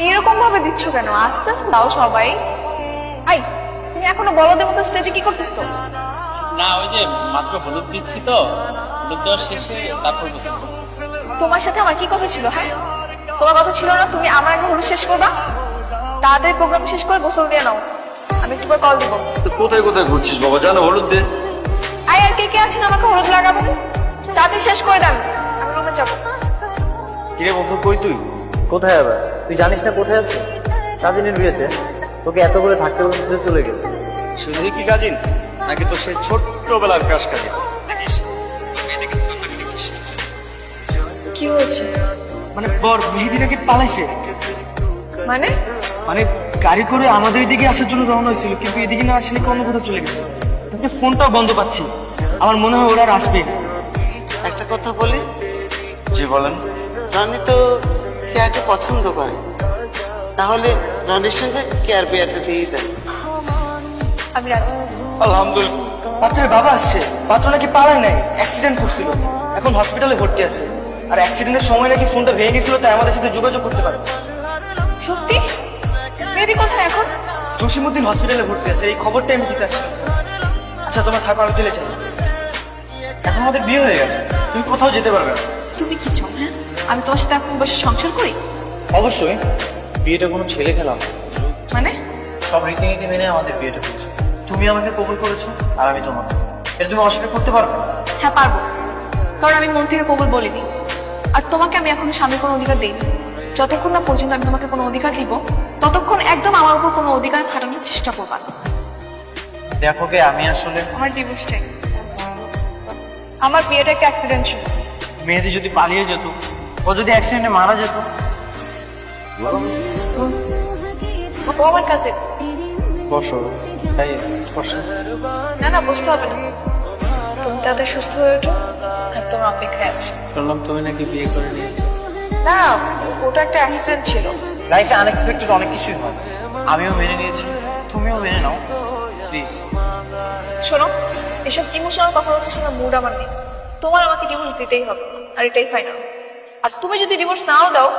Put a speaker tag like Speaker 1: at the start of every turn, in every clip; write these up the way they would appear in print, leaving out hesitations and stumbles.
Speaker 1: এরকম ভাবে দিচ্ছ কেন? আস্তে আস্তে দাও সবাই। আই, তুমি এখনো বলদের মতো স্টেজে কি করতেছো?
Speaker 2: না, ওই যে মাত্র হলুদ দিচ্ছি তো, হলুদ দেওয়া শেষে তারপর গোসল করবো।
Speaker 1: তোমার সাথে আমার কি কথা ছিল? হ্যাঁ, তোমার কথা ছিল না তুমি আমার আগে হলুদ শেষ করবা? তাড়াতাড়ি প্রোগ্রাম শেষ করে গোসল দিয়ে নাও, আমি একটু পর কল দিব।
Speaker 3: তো কোথায় কোথায় ঘুরছিস বাবা, জানো হলুদ দে।
Speaker 1: আই, আর কে কে আছেন আমাকে হলুদ লাগাবেন? তাড়াতাড়ি শেষ করে দেন, আমি রুমে যাবো।
Speaker 3: কিরে বন্ধু, কই তুই?
Speaker 4: কোথায় আবার? তুই জানিস না কোথায় আছে? কাজিনের বিয়েতে তোকে এত করে থাকতে বলতে চলে গেছে।
Speaker 3: শুধুই কি কাজিন, নাকি তো সেই ছোট্টবেলার ক্রাশ কাজিন? দেখিস
Speaker 1: কি হয়েছে?
Speaker 5: মানে বর মেহেদি নাকি পালাইছে।
Speaker 1: মানে
Speaker 5: মানে গাড়ি করে আমাদের এদিকে আসার জন্য রওনা হয়েছিল, কিন্তু এদিকে না আসলে অন্য কোথাও চলে গেছে। ওকে ফোনটাও বন্ধ পাচ্ছি, আমার মনে হয় ওরা আর আসবে।
Speaker 6: একটা কথা বলি,
Speaker 3: জি বলেন।
Speaker 6: রানী তো কেয়াকে পছন্দ করে, তাহলে রানীর সঙ্গে কেয়ার বিয়ারটা দিয়ে দেন।
Speaker 1: আমি রাজি।
Speaker 3: আলহামদুলিল্লাহ।
Speaker 5: পাত্রের বাবা আসছে। পাত্র নাকি পালায় নাই, অ্যাক্সিডেন্ট করছিল, এখন হসপিটালে ভর্তি আছে। আর অ্যাক্সিডেন্টের সময় নাকি ফোনটা ভেঙে গেছিল, তাই আমাদের সাথে যোগাযোগ করতে পারে।
Speaker 1: সত্যি? মেহেদি কোথায় এখন?
Speaker 5: জসিমউদ্দিন হসপিটালে ভর্তি আছে, এই খবরটাই আমি দিতে আসছি। আচ্ছা তোমার থাকো, আমি চলে যাই। এখন আমাদের বিয়ে হয়ে গেছে, তুমি কোথাও যেতে পারবে না।
Speaker 1: তুমি কি চাও? হ্যাঁ, আমি তোমার সাথে এখন বসে সংসার করি?
Speaker 4: অবশ্যই, বিয়েটা কোনো ছেলে খেলা না।
Speaker 1: মানে
Speaker 4: সব রীতিনীতি মেনে আমাদের বিয়েটা হয়েছে। তুমি আমাকে কবুল করেছো আর আমি তোমাকে। এটা তুমি অস্বীকার করতে পারবে না।
Speaker 1: হ্যাঁ পারবো, কারণ আমি মন থেকে কবুল বলিনি। আর তোমাকে আমি এখনো স্বামীর কোনো অধিকার দিইনি। যতক্ষণ না পর্যন্ত আমি তোমাকে কোনো অধিকার দিব, ততক্ষণ একদম আমার উপর কোনো অধিকার খাটানোর চেষ্টা করবা না।
Speaker 4: দেখো গে, আমি আসলে
Speaker 1: আমার ডিভোর্স চাই। আমার বিয়েটা একটা অ্যাক্সিডেন্ট ছিল।
Speaker 4: মেহেদি যদি পালিয়ে যেত, ও যদি অ্যাক্সিডেন্টে মারা যেত।
Speaker 1: ও আমার কাছে।
Speaker 4: বসো, তাই বসো।
Speaker 1: না না, বসতে হবে না, তুমি তাদের সুস্থ হয়ে ওঠো, আর তোমার অপেক্ষায় আছে।
Speaker 4: শুনলাম তুমি নাকি বিয়ে করে নিয়েছো।
Speaker 1: না, ওটা একটা অ্যাক্সিডেন্ট ছিল।
Speaker 4: লাইফে আনএক্সপেক্টেড অনেক কিছুই হয়, আমিও মেনে নিয়েছি, তুমিও মেনে নাও প্লিজ।
Speaker 1: শোনো, এসব ইমোশনাল কথাবার্তা শোনার মুড আমার নেই। তোমার আমাকে ডিভোর্স দিতেই হবে, আর এটাই ফাইনাল। আর তুমি যদি ডিভোর্স নাও দাও,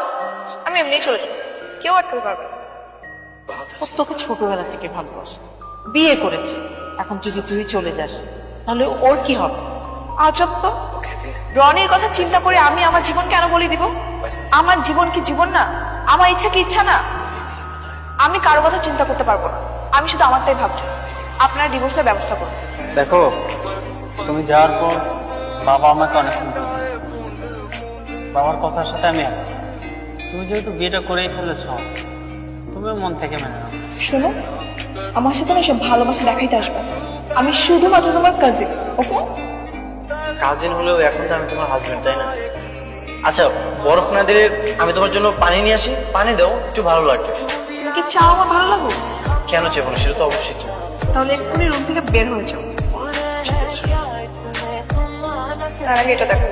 Speaker 1: আমি এমনি চলে যাবো, কেউ আটকাতে পারবে না।
Speaker 7: ও তোকে ছোটবেলা থেকে ভালোবাসে, বিয়ে করেছে, এখন যদি তুই চলে যাস তাহলে ওর কি হবে?
Speaker 1: আজব তো, রনির কথা চিন্তা করে আমি আমার জীবন কেন বলে দিব? আমার জীবন কি জীবন না? আমার ইচ্ছা কি ইচ্ছা না? আমি কারো কথা চিন্তা করতে পারবো না, আমি শুধু আমারটাই ভাবছি। আপনারা ডিভোর্সের ব্যবস্থা করুন।
Speaker 4: দেখো, তুমি যাওয়ার পর বাবা আমাকে অনেক চিন্তা করে। বাবার কথার সাথে আমি একমত। তুমি যেহেতু বিয়েটা করেই ফেলেছ, তুমিও মন থেকে মেনে নাও।
Speaker 1: শোনো, আমার সাথে না সব ভালোবাসা দেখাইতে আসবে না। আমি শুধুমাত্র তোমার কাজিন, ওকে?
Speaker 4: কাজিন হলেও এখন তো আমি তোমার হাজবেন্ড, তাই না? আচ্ছা, বরফ না দিলে আমি তোমার জন্য পানি নিয়ে আসি, পানি দাও, একটু ভালো লাগবে।
Speaker 1: তুমি কি চাও আমার ভালো লাগুক?
Speaker 4: কেন চেপো না, সেটা তো অবশ্যই চাই।
Speaker 1: তাহলে এক্ষুনি রুম থেকে বের হয়ে যাও।
Speaker 4: ঠিক আছে।
Speaker 1: তার আগে এটা দেখো,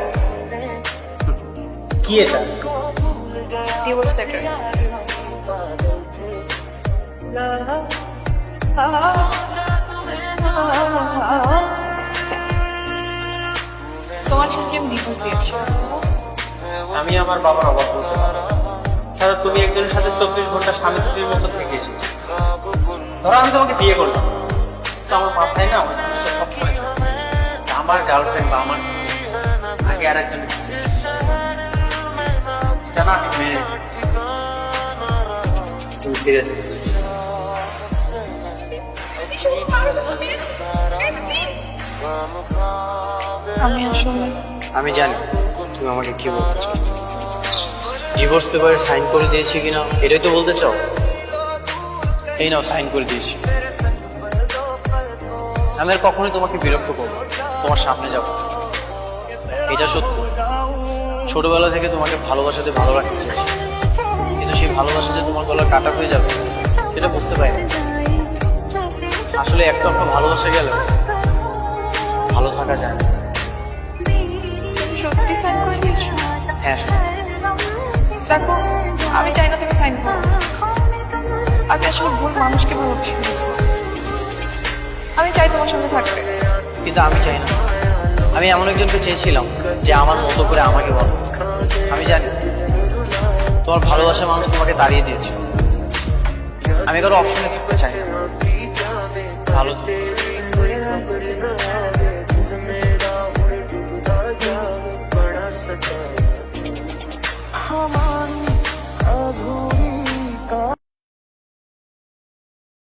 Speaker 4: কি এটা?
Speaker 1: Divorce letter. তোমার ছেলেকে আমি ডিভোর্স দিয়েছি।
Speaker 4: আমি আমার বাবার অবাক বলতে পারি। স্যার, তুমি একজনের সাথে 24 ঘন্টা স্বামী স্ত্রীর মতো থেকে এসেছো। ধরো আমি তোমাকে বিয়ে করলাম, তো আমার মাথায় না আমার জিনিসটা সবসময় থাকে। আমার গার্লফ্রেন্ড বা আমার স্ত্রী আগে আর একজনের স্ত্রী ছিল। এটা না আমি মেনে নিই। তুমি ফিরে যাবে।
Speaker 1: আমি আসলে
Speaker 4: আমি জানি তুমি আমাকে কি বলতে চাও। ডিভোর্স পেপারে সাইন করে দিয়েছি কিনা এটাই তো বলতে চাও? এই নাও, সাইন করে দিয়েছি। আমি আর কখনোই তোমাকে বিরক্ত করবো না, তোমার সামনে যাব। এটা সত্য, ছোটবেলা থেকে তোমাকে ভালোবাসাতে ভালো রাখতে চেয়েছি, কিন্তু সেই ভালোবাসা যে তোমার গলার কাটা হয়ে যাবে সেটা বুঝতে পারিনি। আসলে একটা ভালোবাসা গেলে ভালো থাকা যায় না।
Speaker 1: সত্যি সাইন করে দিয়েছো?
Speaker 4: হ্যাঁ, সত্যি।
Speaker 1: দেখো, আমি চাই না তুমি সাইন করো। আমি আসলে ভুল মানুষকে ভালোবেসে ফেলেছি। আমি চাই তোমার সঙ্গে থাকতে,
Speaker 4: কিন্তু আমি চাই না। আমি এমন একজনকে চেয়েছিলাম যে আমার মতো করে আমাকে বলে। আমি জানি তোমার ভালোবাসার মানুষ তোমাকে তাড়িয়ে দিয়েছে। আমি কারো অপশনে থাকতে চাই না।